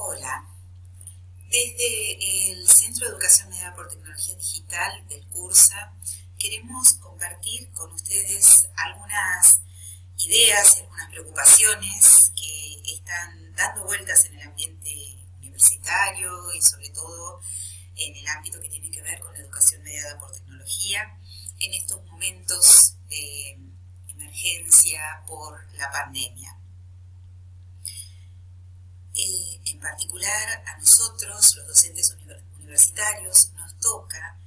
Hola, desde el Centro de Educación Mediada por Tecnología Digital del CURSA queremos compartir con ustedes algunas ideas y algunas preocupaciones que están dando vueltas en el ambiente universitario y sobre todo en el ámbito que tiene que ver con la educación mediada por tecnología en estos momentos de emergencia por la pandemia. En particular a nosotros, los docentes universitarios, nos toca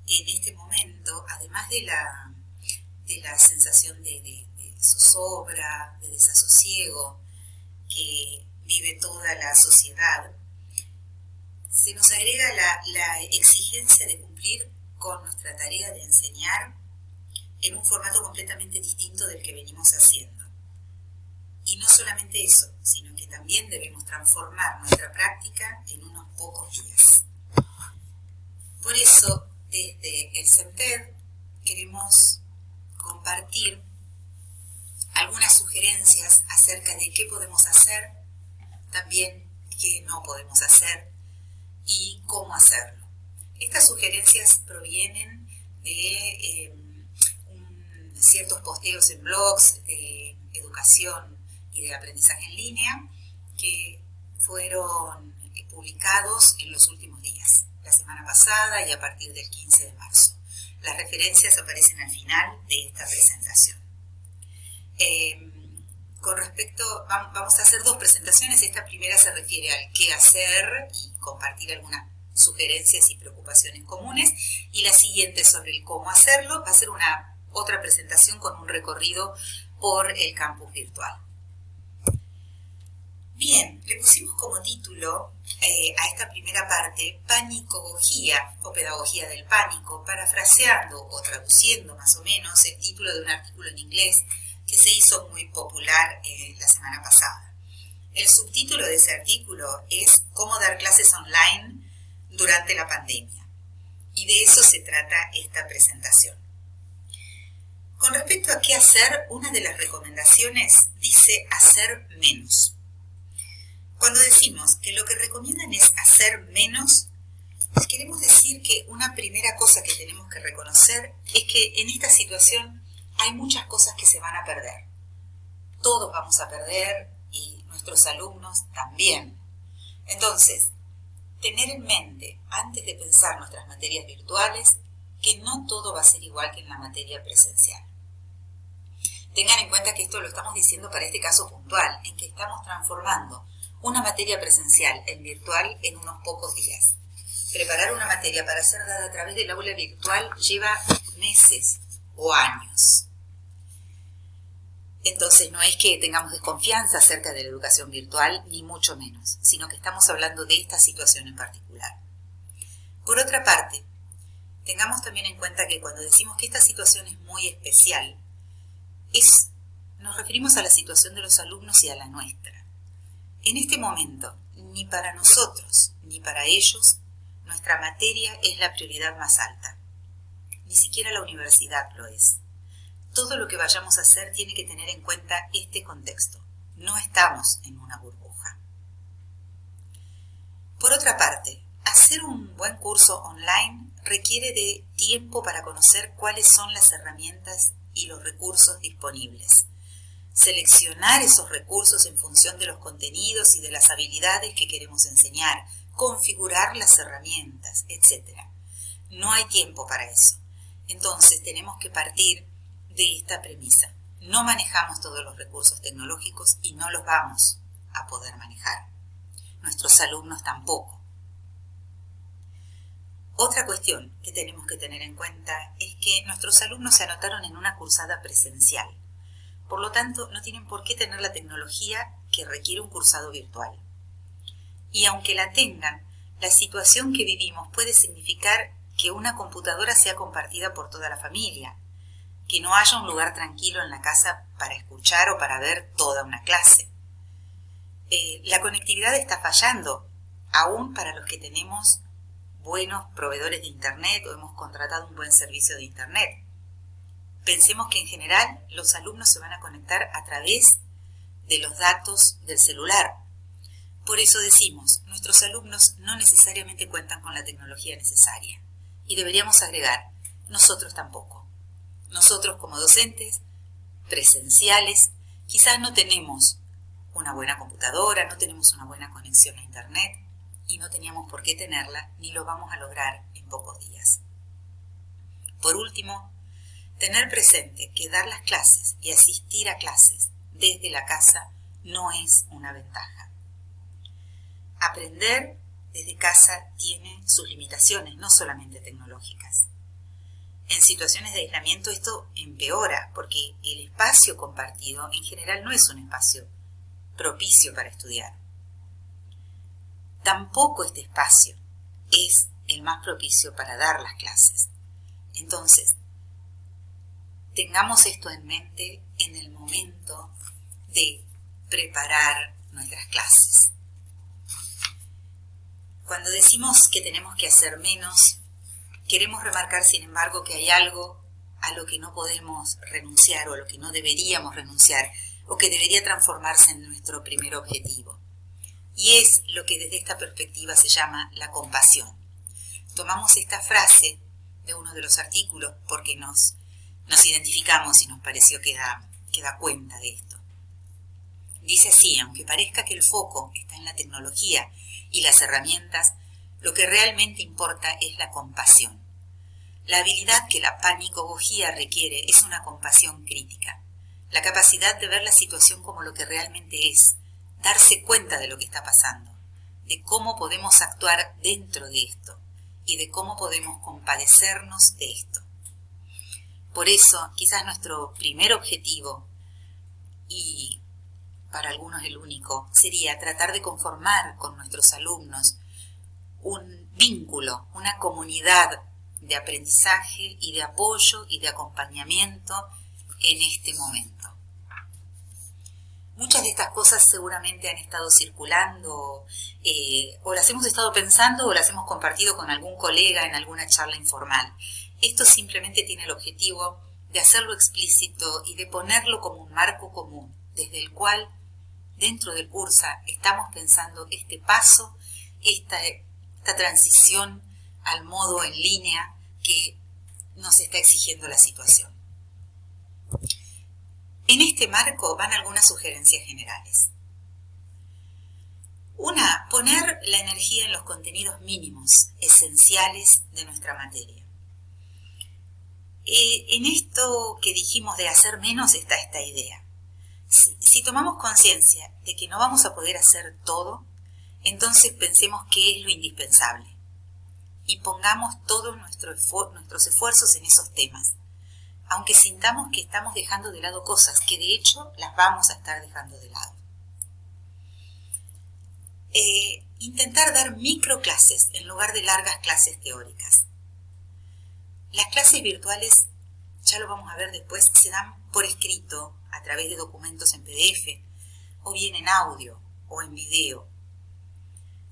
en este momento, además de la sensación de zozobra, de desasosiego que vive toda la sociedad, se nos agrega la exigencia de cumplir con nuestra tarea de enseñar en un formato completamente distinto del que venimos haciendo. Y no solamente eso, sino que también debemos transformar nuestra práctica en unos pocos días. Por eso, desde el CEMPED queremos compartir algunas sugerencias acerca de qué podemos hacer, también qué no podemos hacer y cómo hacerlo. Estas sugerencias provienen de ciertos posteos en blogs de educación y de aprendizaje en línea que fueron publicados en los últimos días, la semana pasada y a partir del 15 de marzo. Las referencias aparecen al final de esta presentación. Con respecto, vamos a hacer dos presentaciones. Esta primera se refiere al qué hacer y compartir algunas sugerencias y preocupaciones comunes, y la siguiente sobre el cómo hacerlo. Va a ser otra presentación con un recorrido por el campus virtual. Bien, le pusimos como título a esta primera parte panicogogía o pedagogía del pánico, parafraseando o traduciendo más o menos el título de un artículo en inglés que se hizo muy popular la semana pasada. El subtítulo de ese artículo es Cómo dar clases online durante la pandemia, y de eso se trata esta presentación. Con respecto a qué hacer, una de las recomendaciones dice hacer menos. Cuando decimos que lo que recomiendan es hacer menos, queremos decir que una primera cosa que tenemos que reconocer es que en esta situación hay muchas cosas que se van a perder. Todos vamos a perder y nuestros alumnos también. Entonces, tener en mente, antes de pensar nuestras materias virtuales, que no todo va a ser igual que en la materia presencial. Tengan en cuenta que esto lo estamos diciendo para este caso puntual, en que estamos transformando una materia presencial en virtual en unos pocos días. Preparar una materia para ser dada a través del aula virtual lleva meses o años. Entonces no es que tengamos desconfianza acerca de la educación virtual, ni mucho menos, sino que estamos hablando de esta situación en particular. Por otra parte, tengamos también en cuenta que cuando decimos que esta situación es muy especial, nos referimos a la situación de los alumnos y a la nuestra. En este momento, ni para nosotros ni para ellos, nuestra materia es la prioridad más alta. Ni siquiera la universidad lo es. Todo lo que vayamos a hacer tiene que tener en cuenta este contexto. No estamos en una burbuja. Por otra parte, hacer un buen curso online requiere de tiempo para conocer cuáles son las herramientas y los recursos disponibles. Seleccionar esos recursos en función de los contenidos y de las habilidades que queremos enseñar, configurar las herramientas, etc. No hay tiempo para eso. Entonces tenemos que partir de esta premisa. No manejamos todos los recursos tecnológicos y no los vamos a poder manejar. Nuestros alumnos tampoco. Otra cuestión que tenemos que tener en cuenta es que nuestros alumnos se anotaron en una cursada presencial. Por lo tanto, no tienen por qué tener la tecnología que requiere un cursado virtual. Y aunque la tengan, la situación que vivimos puede significar que una computadora sea compartida por toda la familia, que no haya un lugar tranquilo en la casa para escuchar o para ver toda una clase. La conectividad está fallando, aún para los que tenemos buenos proveedores de Internet o hemos contratado un buen servicio de Internet. Pensemos que en general los alumnos se van a conectar a través de los datos del celular. Por eso decimos, nuestros alumnos no necesariamente cuentan con la tecnología necesaria. Y deberíamos agregar, nosotros tampoco. Nosotros como docentes presenciales, quizás no tenemos una buena computadora, no tenemos una buena conexión a internet y no teníamos por qué tenerla ni lo vamos a lograr en pocos días. Por último, tener presente que dar las clases y asistir a clases desde la casa no es una ventaja. Aprender desde casa tiene sus limitaciones, no solamente tecnológicas. En situaciones de aislamiento esto empeora porque el espacio compartido en general no es un espacio propicio para estudiar. Tampoco este espacio es el más propicio para dar las clases. Entonces, tengamos esto en mente en el momento de preparar nuestras clases. Cuando decimos que tenemos que hacer menos, queremos remarcar, sin embargo, que hay algo a lo que no podemos renunciar o a lo que no deberíamos renunciar o que debería transformarse en nuestro primer objetivo. Y es lo que desde esta perspectiva se llama la compasión. Tomamos esta frase de uno de los artículos porque nos identificamos y nos pareció que da cuenta de esto. Dice así, aunque parezca que el foco está en la tecnología y las herramientas, lo que realmente importa es la compasión. La habilidad que la panicogogía requiere es una compasión crítica, la capacidad de ver la situación como lo que realmente es, darse cuenta de lo que está pasando, de cómo podemos actuar dentro de esto y de cómo podemos compadecernos de esto. Por eso, quizás nuestro primer objetivo, y para algunos el único, sería tratar de conformar con nuestros alumnos un vínculo, una comunidad de aprendizaje y de apoyo y de acompañamiento en este momento. Muchas de estas cosas seguramente han estado circulando o las hemos estado pensando o las hemos compartido con algún colega en alguna charla informal. Esto simplemente tiene el objetivo de hacerlo explícito y de ponerlo como un marco común, desde el cual, dentro del cursa, estamos pensando este paso, esta transición al modo en línea que nos está exigiendo la situación. En este marco van algunas sugerencias generales. Una, poner la energía en los contenidos mínimos, esenciales de nuestra materia. En esto que dijimos de hacer menos está esta idea. Si tomamos conciencia de que no vamos a poder hacer todo, entonces pensemos qué es lo indispensable y pongamos todos nuestros esfuerzos en esos temas, aunque sintamos que estamos dejando de lado cosas que de hecho las vamos a estar dejando de lado. Intentar dar microclases en lugar de largas clases teóricas. Las clases virtuales, ya lo vamos a ver después, se dan por escrito a través de documentos en PDF o bien en audio o en video.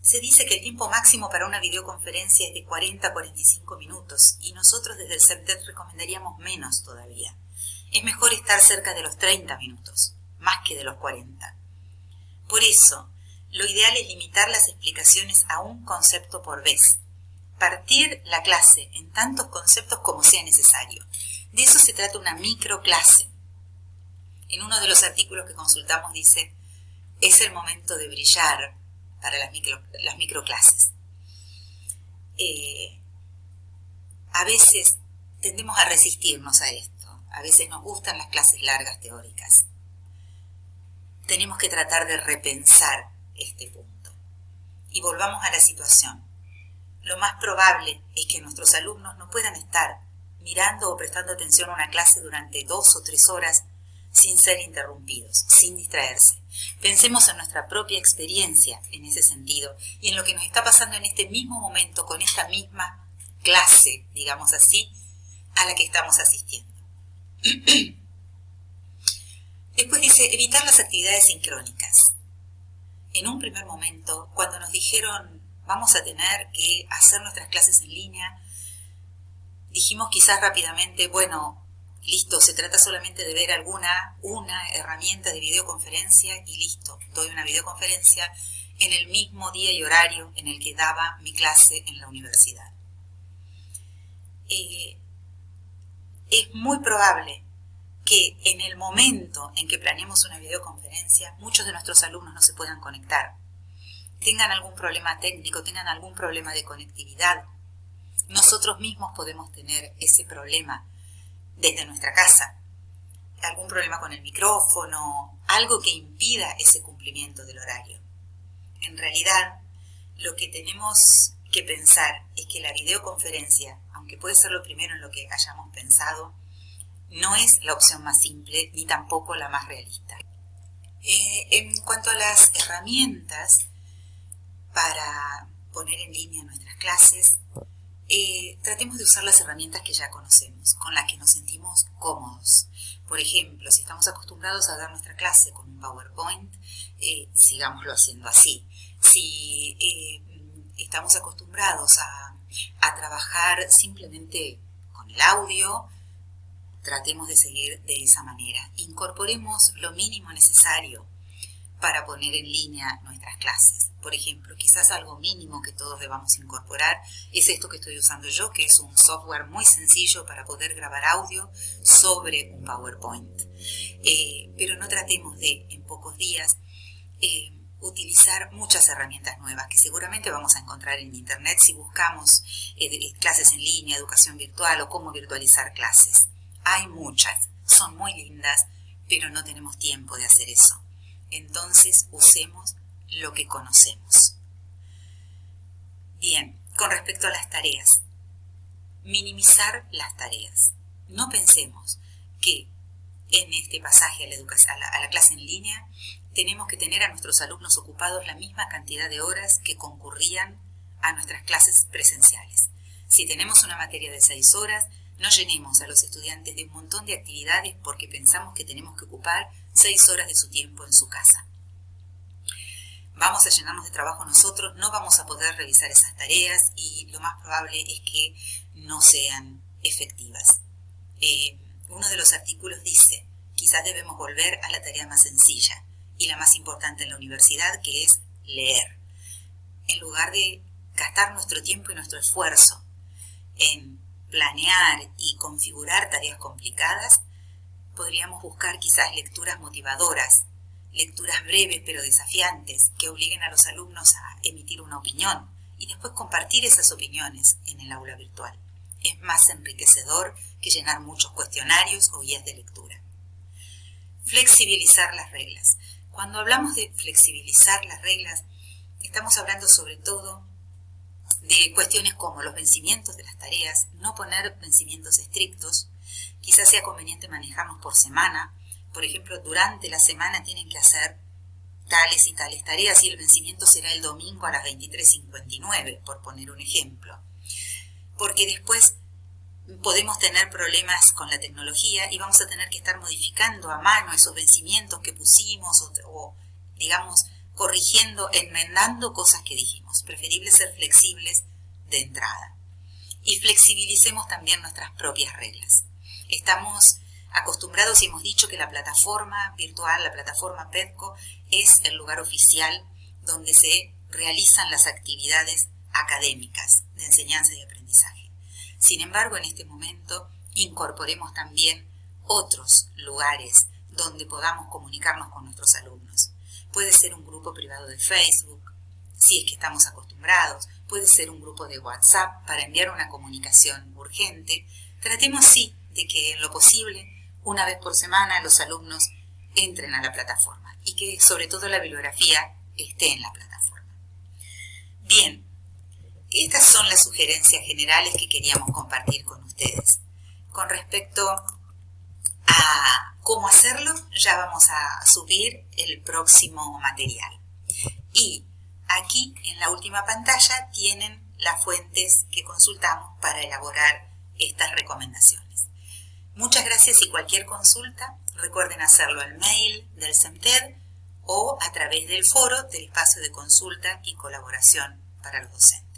Se dice que el tiempo máximo para una videoconferencia es de 40 a 45 minutos y nosotros desde el CERTET recomendaríamos menos todavía. Es mejor estar cerca de los 30 minutos, más que de los 40. Por eso, lo ideal es limitar las explicaciones a un concepto por vez. Partir la clase en tantos conceptos como sea necesario. De eso se trata una microclase. En uno de los artículos que consultamos dice, es el momento de brillar para las microclases. A veces tendemos a resistirnos a esto. A veces nos gustan las clases largas teóricas. Tenemos que tratar de repensar este punto. Y volvamos a la situación. Lo más probable es que nuestros alumnos no puedan estar mirando o prestando atención a una clase durante 2 o 3 horas sin ser interrumpidos, sin distraerse. Pensemos en nuestra propia experiencia en ese sentido y en lo que nos está pasando en este mismo momento con esta misma clase, digamos así, a la que estamos asistiendo. Después dice, evitar las actividades sincrónicas. En un primer momento, cuando nos dijeron vamos a tener que hacer nuestras clases en línea, dijimos quizás rápidamente, bueno, listo, se trata solamente de ver una herramienta de videoconferencia y listo, doy una videoconferencia en el mismo día y horario en el que daba mi clase en la universidad. Es muy probable que en el momento en que planeemos una videoconferencia, muchos de nuestros alumnos no se puedan conectar, tengan algún problema técnico, tengan algún problema de conectividad. Nosotros mismos podemos tener ese problema desde nuestra casa, algún problema con el micrófono, algo que impida ese cumplimiento del horario. En realidad, lo que tenemos que pensar es que la videoconferencia, aunque puede ser lo primero en lo que hayamos pensado, no es la opción más simple ni tampoco la más realista. En cuanto a las herramientas para poner en línea nuestras clases, tratemos de usar las herramientas que ya conocemos, con las que nos sentimos cómodos. Por ejemplo, si estamos acostumbrados a dar nuestra clase con un PowerPoint, sigámoslo haciendo así. Si estamos acostumbrados a trabajar simplemente con el audio, tratemos de seguir de esa manera. Incorporemos lo mínimo necesario para poner en línea nuestras clases. Por ejemplo, quizás algo mínimo que todos debamos incorporar es esto que estoy usando yo, que es un software muy sencillo para poder grabar audio sobre un PowerPoint. Pero no tratemos de, en pocos días, utilizar muchas herramientas nuevas que seguramente vamos a encontrar en Internet si buscamos clases en línea, educación virtual o cómo virtualizar clases. Hay muchas, son muy lindas, pero no tenemos tiempo de hacer eso. Entonces usemos lo que conocemos. Bien, con respecto a las tareas, minimizar las tareas. No pensemos que en este pasaje a la clase en línea tenemos que tener a nuestros alumnos ocupados la misma cantidad de horas que concurrían a nuestras clases presenciales. Si tenemos una materia de 6 horas, no llenemos a los estudiantes de un montón de actividades porque pensamos que tenemos que ocupar 6 horas de su tiempo en su casa. Vamos a llenarnos de trabajo nosotros, no vamos a poder revisar esas tareas y lo más probable es que no sean efectivas. Uno de los artículos dice, quizás debemos volver a la tarea más sencilla y la más importante en la universidad, que es leer. En lugar de gastar nuestro tiempo y nuestro esfuerzo en planear y configurar tareas complicadas, podríamos buscar quizás lecturas motivadoras, lecturas breves pero desafiantes que obliguen a los alumnos a emitir una opinión y después compartir esas opiniones en el aula virtual. Es más enriquecedor que llenar muchos cuestionarios o guías de lectura. Flexibilizar las reglas. Cuando hablamos de flexibilizar las reglas, estamos hablando sobre todo de cuestiones como los vencimientos de las tareas, no poner vencimientos estrictos, quizás sea conveniente manejarnos por semana. Por ejemplo, durante la semana tienen que hacer tales y tales tareas y el vencimiento será el domingo a las 23:59, por poner un ejemplo. Porque después podemos tener problemas con la tecnología y vamos a tener que estar modificando a mano esos vencimientos que pusimos o digamos, corrigiendo, enmendando cosas que dijimos. Preferible ser flexibles de entrada. Y flexibilicemos también nuestras propias reglas. Estamos acostumbrados y hemos dicho que la plataforma virtual, la plataforma PEDCO, es el lugar oficial donde se realizan las actividades académicas de enseñanza y aprendizaje. Sin embargo, en este momento incorporemos también otros lugares donde podamos comunicarnos con nuestros alumnos. Puede ser un grupo privado de Facebook, si es que estamos acostumbrados, puede ser un grupo de WhatsApp para enviar una comunicación urgente. Tratemos sí de que en lo posible, una vez por semana, los alumnos entren a la plataforma y que sobre todo la bibliografía esté en la plataforma. Bien, estas son las sugerencias generales que queríamos compartir con ustedes. Con respecto a cómo hacerlo, ya vamos a subir el próximo material. Y aquí en la última pantalla tienen las fuentes que consultamos para elaborar estas recomendaciones. Muchas gracias y cualquier consulta, recuerden hacerlo al mail del CEMTED o a través del foro del espacio de consulta y colaboración para los docentes.